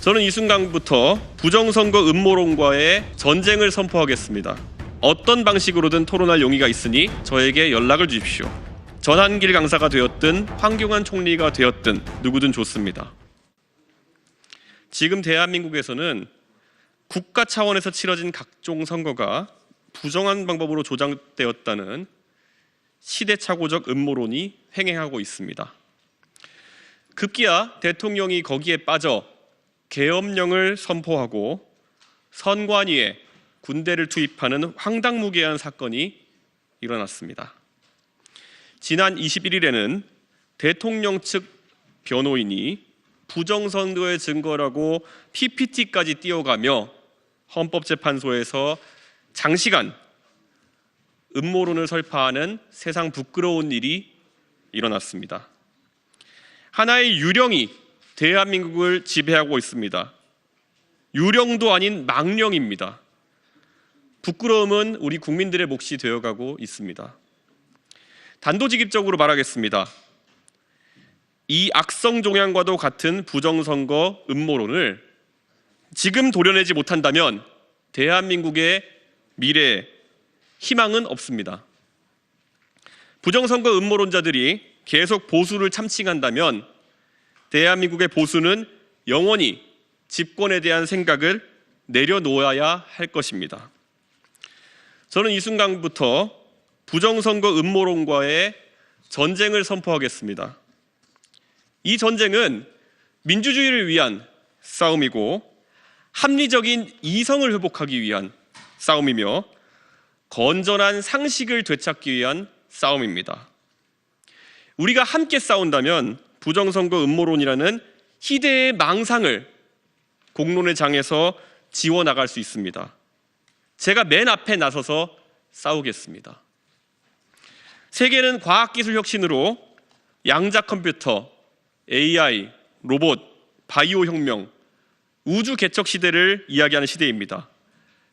저는 이 순간부터 부정선거 음모론과의 전쟁을 선포하겠습니다. 어떤 방식으로든 토론할 용의가 있으니 저에게 연락을 주십시오. 전한길 강사가 되었든 황교안 총리가 되었든 누구든 좋습니다. 지금 대한민국에서는 국가 차원에서 치러진 각종 선거가 부정한 방법으로 조작되었다는 시대착오적 음모론이 횡행하고 있습니다. 급기야 대통령이 거기에 빠져 계엄령을 선포하고 선관위에 군대를 투입하는 황당무계한 사건이 일어났습니다. 지난 21일에는 대통령 측 변호인이 부정선거의 증거라고 PPT까지 띄워가며 헌법재판소에서 장시간 음모론을 설파하는 세상 부끄러운 일이 일어났습니다. 하나의 유령이 대한민국을 지배하고 있습니다. 유령도 아닌 망령입니다. 부끄러움은 우리 국민들의 몫이 되어가고 있습니다. 단도직입적으로 말하겠습니다. 이 악성종양과도 같은 부정선거 음모론을 지금 도려내지 못한다면 대한민국의 미래에 희망은 없습니다. 부정선거 음모론자들이 계속 보수를 참칭한다면 대한민국의 보수는 영원히 집권에 대한 생각을 내려놓아야 할 것입니다. 저는 이 순간부터 부정선거 음모론과의 전쟁을 선포하겠습니다. 이 전쟁은 민주주의를 위한 싸움이고 합리적인 이성을 회복하기 위한 싸움이며 건전한 상식을 되찾기 위한 싸움입니다. 우리가 함께 싸운다면 부정선거 음모론이라는 희대의 망상을 공론의 장에서 지워나갈 수 있습니다. 제가 맨 앞에 나서서 싸우겠습니다. 세계는 과학기술 혁신으로 양자 컴퓨터, AI, 로봇, 바이오 혁명, 우주 개척 시대를 이야기하는 시대입니다.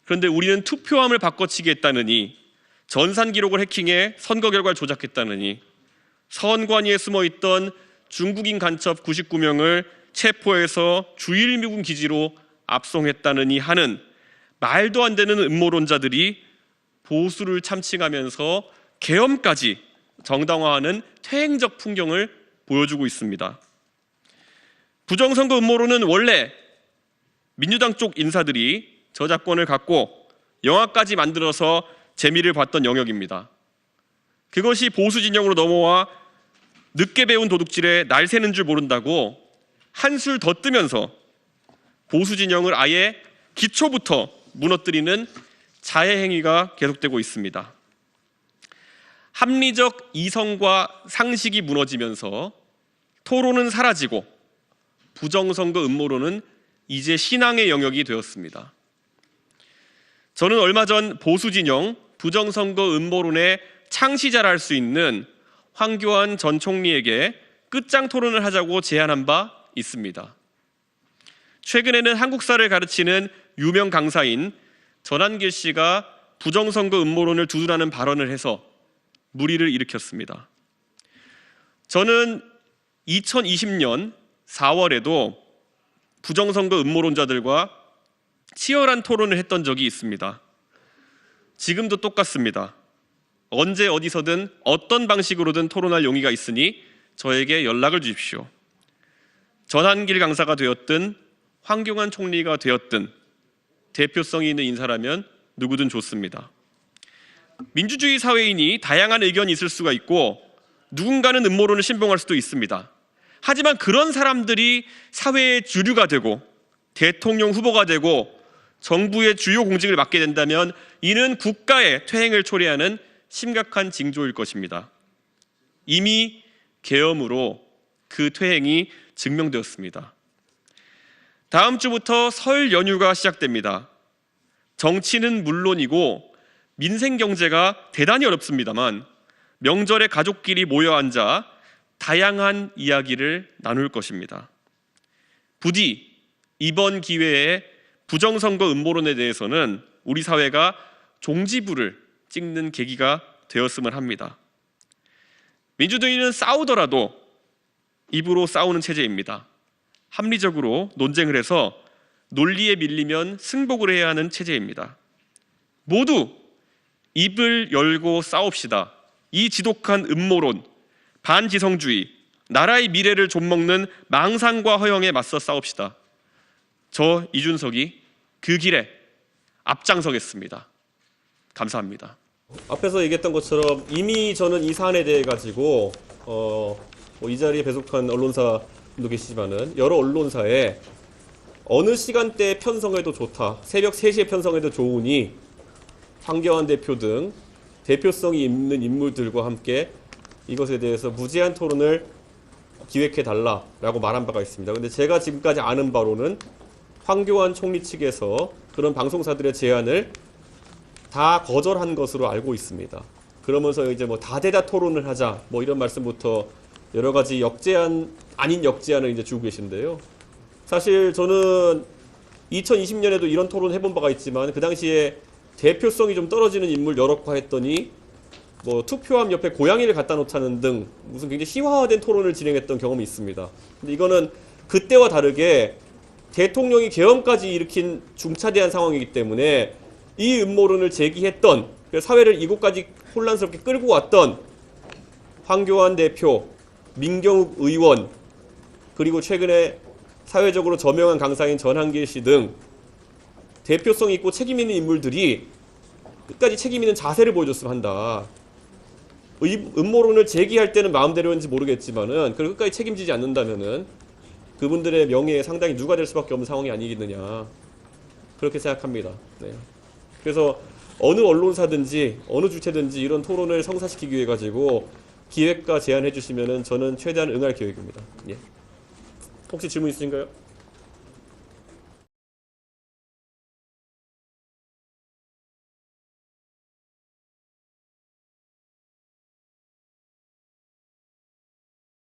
그런데 우리는 투표함을 바꿔치기 했다느니, 전산 기록을 해킹해 선거 결과를 조작했다느니, 선관위에 숨어있던 중국인 간첩 99명을 체포해서 주일미군 기지로 압송했다느니 하는 말도 안 되는 음모론자들이 보수를 참칭하면서 계엄까지 정당화하는 퇴행적 풍경을 보여주고 있습니다. 부정선거 음모론은 원래 민주당 쪽 인사들이 저작권을 갖고 영화까지 만들어서 재미를 봤던 영역입니다. 그것이 보수 진영으로 넘어와 늦게 배운 도둑질에 날 새는 줄 모른다고 한술 더 뜨면서 보수 진영을 아예 기초부터 무너뜨리는 자해 행위가 계속되고 있습니다. 합리적 이성과 상식이 무너지면서 토론은 사라지고 부정선거 음모론은 이제 신앙의 영역이 되었습니다. 저는 얼마 전 보수 진영 부정선거 음모론의 창시자라 할 수 있는 황교안 전 총리에게 끝장 토론을 하자고 제안한 바 있습니다. 최근에는 한국사를 가르치는 유명 강사인 전한길 씨가 부정선거 음모론을 두둔하는 발언을 해서 물의를 일으켰습니다. 저는 2020년 4월에도 부정선거 음모론자들과 치열한 토론을 했던 적이 있습니다. 지금도 똑같습니다. 언제 어디서든 어떤 방식으로든 토론할 용의가 있으니 저에게 연락을 주십시오. 전한길 강사가 되었든 황교안 총리가 되었든 대표성이 있는 인사라면 누구든 좋습니다. 민주주의 사회이니 다양한 의견이 있을 수가 있고 누군가는 음모론을 신봉할 수도 있습니다. 하지만 그런 사람들이 사회의 주류가 되고 대통령 후보가 되고 정부의 주요 공직을 맡게 된다면 이는 국가의 퇴행을 초래하는 심각한 징조일 것입니다. 이미 계엄으로 그 퇴행이 증명되었습니다. 다음 주부터 설 연휴가 시작됩니다. 정치는 물론이고 민생 경제가 대단히 어렵습니다만 명절에 가족끼리 모여 앉아 다양한 이야기를 나눌 것입니다. 부디 이번 기회에 부정선거 음모론에 대해서는 우리 사회가 종지부를 찍는 계기가 되었으면 합니다. 민주주의는 싸우더라도 입으로 싸우는 체제입니다. 합리적으로 논쟁을 해서 논리에 밀리면 승복을 해야 하는 체제입니다. 모두 입을 열고 싸웁시다. 이 지독한 음모론, 반지성주의, 나라의 미래를 좀먹는 망상과 허영에 맞서 싸웁시다. 저 이준석이 그 길에 앞장서겠습니다. 감사합니다. 앞에서 얘기했던 것처럼 이미 저는 이 사안에 대해 가지고 이 자리에 배속한 언론사도 계시지만은 여러 언론사에 어느 시간대에 편성해도 좋다, 새벽 3시에 편성해도 좋으니 황교안 대표 등 대표성이 있는 인물들과 함께 이것에 대해서 무제한 토론을 기획해달라라고 말한 바가 있습니다. 근데 제가 지금까지 아는 바로는 황교안 총리 측에서 그런 방송사들의 제안을 다 거절한 것으로 알고 있습니다. 그러면서 이제 뭐 다대다 토론을 하자 뭐 이런 말씀부터 여러 가지 역제안 아닌 역제안을 이제 주고 계신데요. 사실 저는 2020년에도 이런 토론 해본 바가 있지만 그 당시에 대표성이 좀 떨어지는 인물 여럿과 했더니 뭐 투표함 옆에 고양이를 갖다 놓자는 등 무슨 굉장히 희화화된 토론을 진행했던 경험이 있습니다. 근데 이거는 그때와 다르게 대통령이 계엄까지 일으킨 중차대한 상황이기 때문에 이 음모론을 제기했던, 사회를 이곳까지 혼란스럽게 끌고 왔던 황교안 대표, 민경욱 의원, 그리고 최근에 사회적으로 저명한 강사인 전한길 씨 등 대표성 있고 책임 있는 인물들이 끝까지 책임 있는 자세를 보여줬으면 한다. 음모론을 제기할 때는 마음대로인지 모르겠지만은 그걸 끝까지 책임지지 않는다면은 그분들의 명예에 상당히 누가 될 수밖에 없는 상황이 아니겠느냐, 그렇게 생각합니다. 네. 그래서 어느 언론사든지 어느 주체든지 이런 토론을 성사시키기 위해 가지고 기획과 제안해 주시면은 저는 최대한 응할 계획입니다. 예. 혹시 질문 있으신가요?